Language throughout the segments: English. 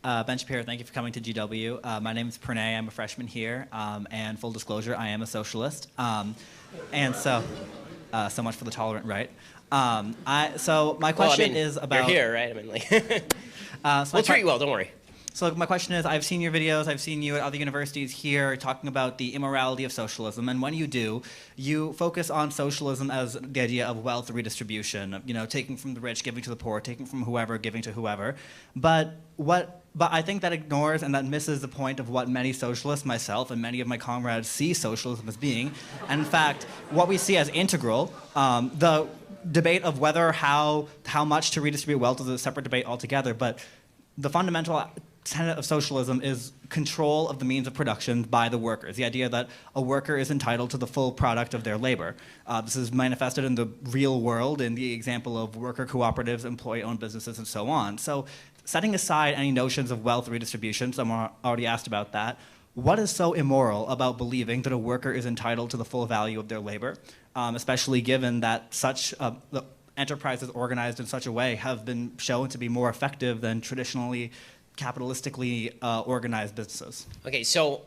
Ben Shapiro, thank you for coming to GW. My name is Pranay. I'm a freshman here, and full disclosure, I am a socialist. And so much for the tolerant right. So my question is about... You're here, right? I mean, like, we'll treat you well, don't worry. So my question is, I've seen your videos, I've seen you at other universities here talking about the immorality of socialism, and when you do, you focus on socialism as the idea of wealth redistribution, you know, taking from the rich, giving to the poor, taking from whoever, giving to whoever. But I think that ignores and that misses the point of what many socialists, myself and many of my comrades, see socialism as being. And in fact, what we see as integral, the debate of whether how much to redistribute wealth is a separate debate altogether, but the fundamental tenet of socialism is control of the means of production by the workers, the idea that a worker is entitled to the full product of their labor. This is manifested in the real world in the example of worker cooperatives, employee-owned businesses, and so on. So setting aside any notions of wealth redistribution, someone already asked about that, what is so immoral about believing that a worker is entitled to the full value of their labor, especially given that such the enterprises organized in such a way have been shown to be more effective than traditionally capitalistically organized businesses? Okay, so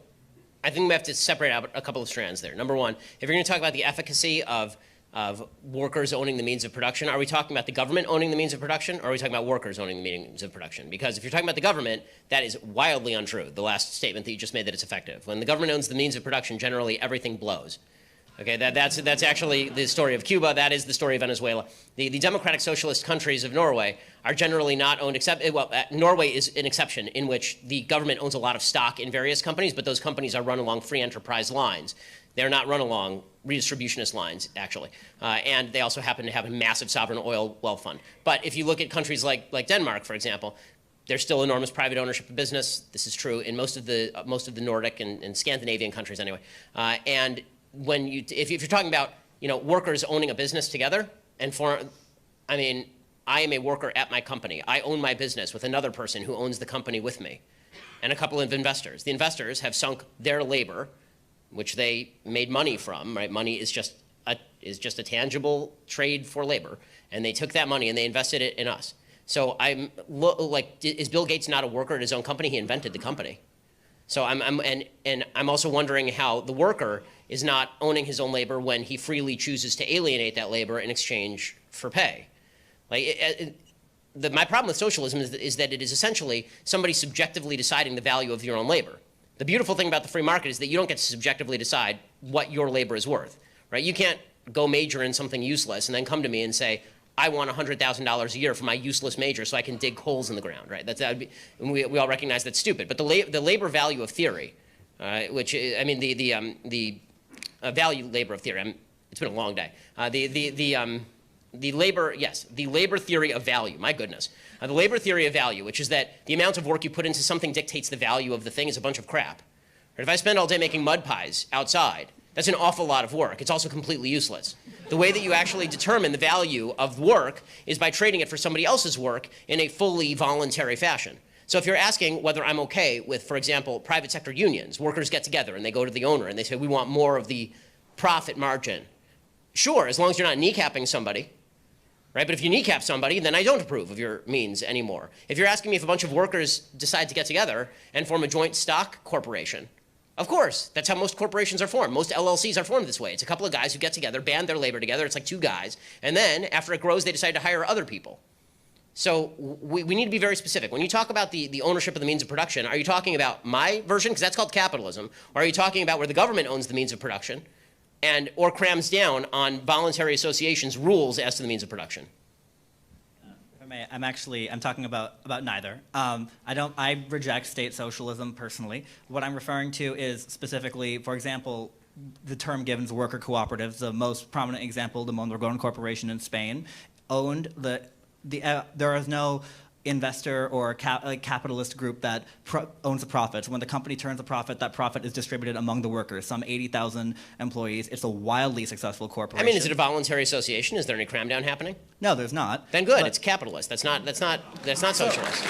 I think we have to separate out a couple of strands there. Number one, if you're going to talk about the efficacy of workers owning the means of production, are we talking about the government owning the means of production, or are we talking about workers owning the means of production? Because if you're talking about the government, that is wildly untrue, the last statement that you just made that it's effective. When the government owns the means of production, generally everything blows. Okay, that's actually the story of Cuba. That is the story of Venezuela. The democratic socialist countries of Norway are generally not owned, Norway is an exception in which the government owns a lot of stock in various companies, but those companies are run along free enterprise lines. They're not run along redistributionist lines, actually. And they also happen to have a massive sovereign oil wealth fund. But if you look at countries like Denmark, for example, there's still enormous private ownership of business. This is true in most of the Nordic and Scandinavian countries anyway. And if you're talking about workers owning a business together, I am a worker at my company. I own my business with another person who owns the company with me, and a couple of investors. The investors have sunk their labor, which they made money from. Right? Money is just a tangible trade for labor, and they took that money and they invested it in us. So is Bill Gates not a worker at his own company? He invented the company. So I'm also wondering how the worker is not owning his own labor when he freely chooses to alienate that labor in exchange for pay. My problem with socialism is that it is essentially somebody subjectively deciding the value of your own labor. The beautiful thing about the free market is that you don't get to subjectively decide what your labor is worth, right? You can't go major in something useless and then come to me and say, I want $100,000 a year for my useless major so I can dig holes in the ground, right? We all recognize that's stupid. But the labor value of theory, the value labor of theory. It's been a long day. The labor theory of value. My goodness, the labor theory of value, which is that the amount of work you put into something dictates the value of the thing, is a bunch of crap. Right? If I spend all day making mud pies outside, that's an awful lot of work. It's also completely useless. The way that you actually determine the value of work is by trading it for somebody else's work in a fully voluntary fashion. So if you're asking whether I'm okay with, for example, private sector unions, workers get together and they go to the owner and they say, we want more of the profit margin. Sure, as long as you're not kneecapping somebody, right? But if you kneecap somebody, then I don't approve of your means anymore. If you're asking me if a bunch of workers decide to get together and form a joint stock corporation, of course, that's how most corporations are formed. Most LLCs are formed this way. It's a couple of guys who get together, band their labor together. It's like two guys. And then after it grows, they decide to hire other people. So we need to be very specific. When you talk about the ownership of the means of production, are you talking about my version, because that's called capitalism, or are you talking about where the government owns the means of production or crams down on voluntary associations' rules as to the means of production? I'm talking about neither. I reject state socialism personally. What I'm referring to is specifically, for example, the term given is worker cooperatives. The most prominent example, the Mondragon Corporation in Spain, owned there is no investor or capitalist group that owns the profits. When the company turns a profit, that profit is distributed among the workers, some 80,000 employees. It's a wildly successful corporation. I mean, is it a voluntary association? Is there any cram down happening? No, there's not. Then good, it's capitalist. That's not socialist.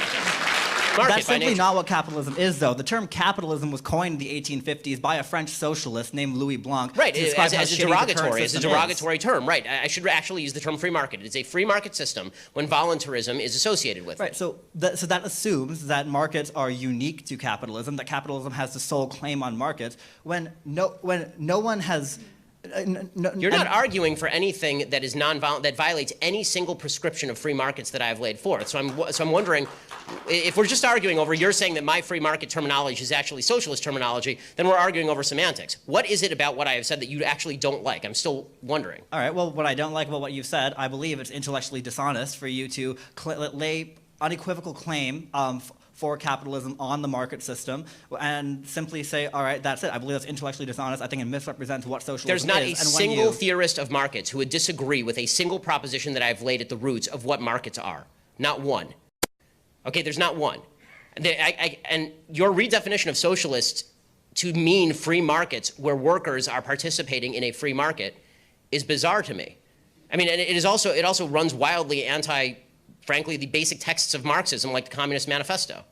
That's simply not what capitalism is, though. The term capitalism was coined in the 1850s by a French socialist named Louis Blanc. Right, to describe how as a shitty the derogatory, current as a system derogatory is. term. Right, I should actually use the term free market. It's a free market system when voluntarism is associated with Right, it. so that assumes that markets are unique to capitalism, that capitalism has the sole claim on markets, when no one has... You're not arguing for anything that is that violates any single prescription of free markets that I have laid forth. So I'm wondering, if we're just arguing over, you're saying that my free market terminology is actually socialist terminology, then we're arguing over semantics. What is it about what I have said that you actually don't like? I'm still wondering. All right, well, what I don't like about what you've said, I believe it's intellectually dishonest for you to lay unequivocal claim for capitalism on the market system and simply say, all right, that's it. I believe that's intellectually dishonest. I think it misrepresents what socialism is. There's not a single theorist of markets who would disagree with a single proposition that I've laid at the roots of what markets are. Not one. Okay, there's not one. And your redefinition of socialist to mean free markets where workers are participating in a free market is bizarre to me. I mean, and it also runs wildly anti, frankly, the basic texts of Marxism, like the Communist Manifesto,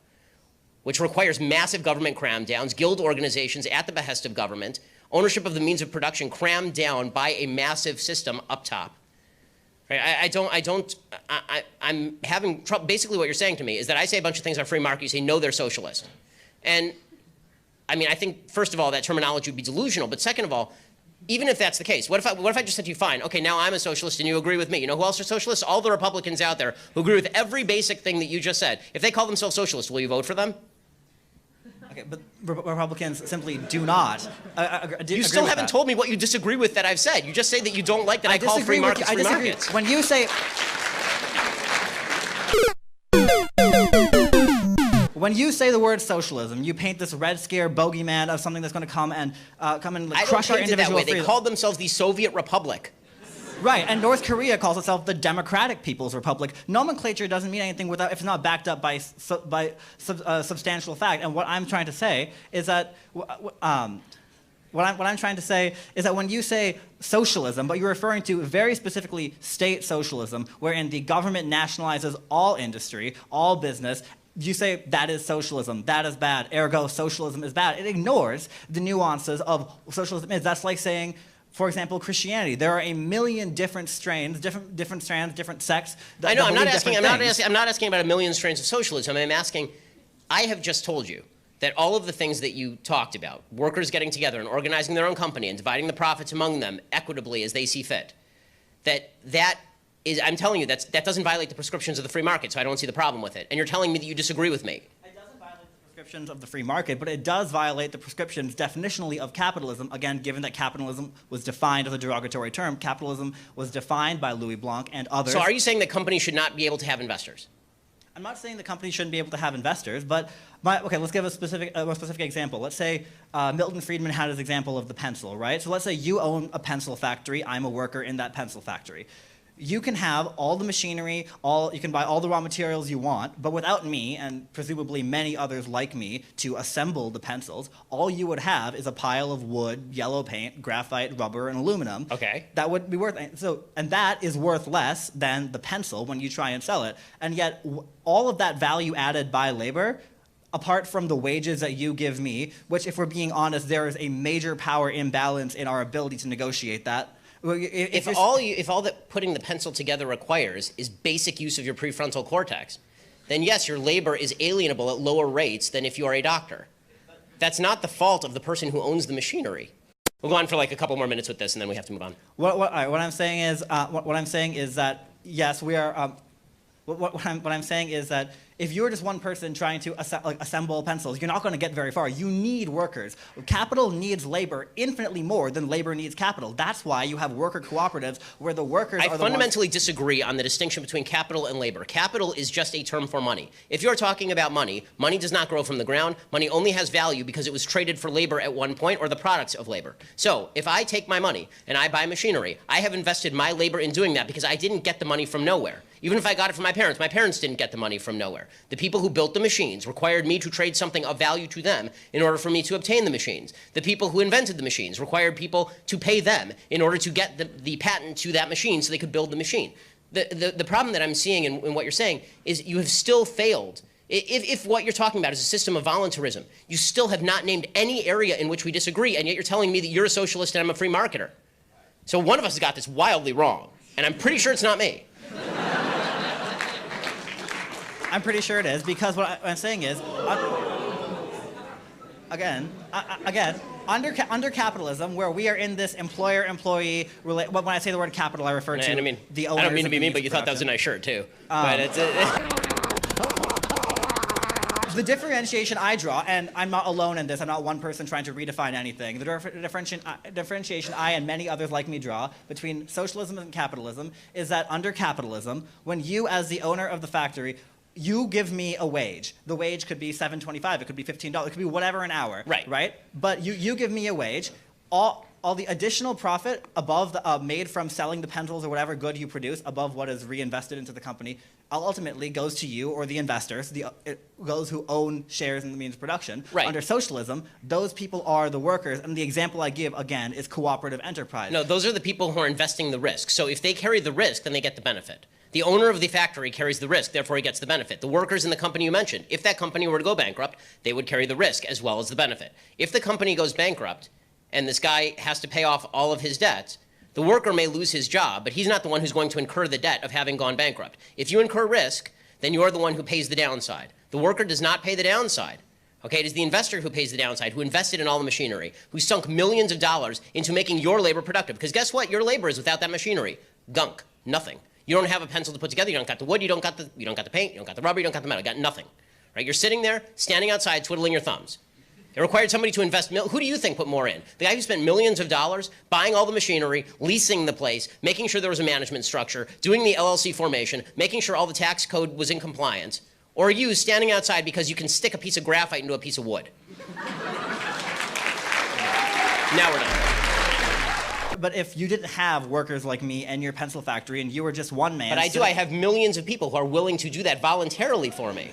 which requires massive government cram-downs, guild organizations at the behest of government, ownership of the means of production crammed down by a massive system up top. Right? I'm having trouble. Basically what you're saying to me is that I say a bunch of things on free market, you say, no, they're socialist. And I mean, I think, first of all, that terminology would be delusional, but second of all, even if that's the case, what if I just said to you, fine, okay, now I'm a socialist and you agree with me. You know who else are socialists? All the Republicans out there who agree with every basic thing that you just said. If they call themselves socialists, will you vote for them? Okay, but Republicans simply do not. You still haven't told me what you disagree with that I've said. You just say that you don't like that I call free markets free markets. When you say... When you say the word socialism, you paint this red scare bogeyman of something that's going to come and crush our individual freedom. They called themselves the Soviet Republic. Right, and North Korea calls itself the Democratic People's Republic. Nomenclature doesn't mean anything if it's not backed up by substantial fact. And what I'm trying to say is that what I'm trying to say is that when you say socialism, but you're referring to very specifically state socialism, wherein the government nationalizes all industry, all business. You say that is socialism, that is bad, ergo socialism is bad. It ignores the nuances of what socialism is. That's like saying, for example, Christianity. There are a million different strains, different strands, different sects. I know. I'm not asking about a million strains of socialism. I'm asking. I have just told you that all of the things that you talked about, workers getting together and organizing their own company and dividing the profits among them equitably as they see fit, I'm telling you that doesn't violate the prescriptions of the free market, so I don't see the problem with it. And you're telling me that you disagree with me. It doesn't violate the prescriptions of the free market, but it does violate the prescriptions definitionally of capitalism. Again, given that capitalism was defined as a derogatory term, capitalism was defined by Louis Blanc and others. So are you saying that companies should not be able to have investors? I'm not saying the company shouldn't be able to have investors, but okay, let's give a specific example. Let's say Milton Friedman had his example of the pencil, right? So let's say you own a pencil factory. I'm a worker in that pencil factory. You can have all the machinery, you can buy all the raw materials you want, but without me, and presumably many others like me, to assemble the pencils, all you would have is a pile of wood, yellow paint, graphite, rubber, and aluminum. Okay. That would be worth, and that is worth less than the pencil when you try and sell it. And yet, all of that value added by labor, apart from the wages that you give me, which if we're being honest, there is a major power imbalance in our ability to negotiate that. If all that putting the pencil together requires is basic use of your prefrontal cortex, then yes, your labor is alienable at lower rates than if you are a doctor. That's not the fault of the person who owns the machinery. We'll go on for like a couple more minutes with this, and then we have to move on. What I'm saying is that yes, we are. What I'm saying is that if you're just one person trying to assemble pencils, you're not going to get very far. You need workers. Capital needs labor infinitely more than labor needs capital. That's why you have worker cooperatives where the workers are the ones... I fundamentally disagree on the distinction between capital and labor. Capital is just a term for money. If you're talking about money, money does not grow from the ground. Money only has value because it was traded for labor at one point or the products of labor. So if I take my money and I buy machinery, I have invested my labor in doing that because I didn't get the money from nowhere. Even if I got it from my parents didn't get the money from nowhere. The people who built the machines required me to trade something of value to them in order for me to obtain the machines. The people who invented the machines required people to pay them in order to get the patent to that machine so they could build the machine. The problem that I'm seeing in what you're saying is you have still failed If what you're talking about is a system of voluntarism, you still have not named any area in which we disagree, and yet you're telling me that you're a socialist and I'm a free marketer. So one of us has got this wildly wrong, and I'm pretty sure it's not me. I'm pretty sure it is, because what I'm saying is, again, under capitalism, where we are in this employer-employee, when I say the word capital, I refer to the owners. I don't mean to be of the mean, but you thought that was a nice shirt too. But the differentiation I draw, and I'm not alone in this, I'm not one person trying to redefine anything, the differentiation I and many others like me draw between socialism and capitalism is that under capitalism, when you as the owner of the factory, you give me a wage. The wage could be $7.25, it could be $15, it could be whatever an hour, right? But you give me a wage, all the additional profit above the, made from selling the pencils or whatever good you produce above what is reinvested into the company ultimately goes to you or the investors, those who own shares in the means of production. Right. Under socialism, those people are the workers, and the example I give, again, is cooperative enterprise. No, those are the people who are investing the risk. So if they carry the risk, then they get the benefit. The owner of the factory carries the risk, therefore he gets the benefit. The workers in the company you mentioned, if that company were to go bankrupt, they would carry the risk as well as the benefit. If the company goes bankrupt and this guy has to pay off all of his debts, the worker may lose his job, but he's not the one who's going to incur the debt of having gone bankrupt. If you incur risk, then you're the one who pays the downside. The worker does not pay the downside. Okay, it is the investor who pays the downside, who invested in all the machinery, who sunk millions of dollars into making your labor productive. Because guess what? Your labor is without that machinery. Gunk. Nothing. You don't have a pencil to put together. You don't got the wood. You don't got the paint. You don't got the rubber. You don't got the metal. You got nothing. Right? You're sitting there, standing outside, twiddling your thumbs. It required somebody to invest. Who do you think put more in? The guy who spent millions of dollars buying all the machinery, leasing the place, making sure there was a management structure, doing the LLC formation, making sure all the tax code was in compliance, or you standing outside because you can stick a piece of graphite into a piece of wood? Now we're done. But if you didn't have workers like me and your pencil factory and you were just one man... But I do. I have millions of people who are willing to do that voluntarily for me.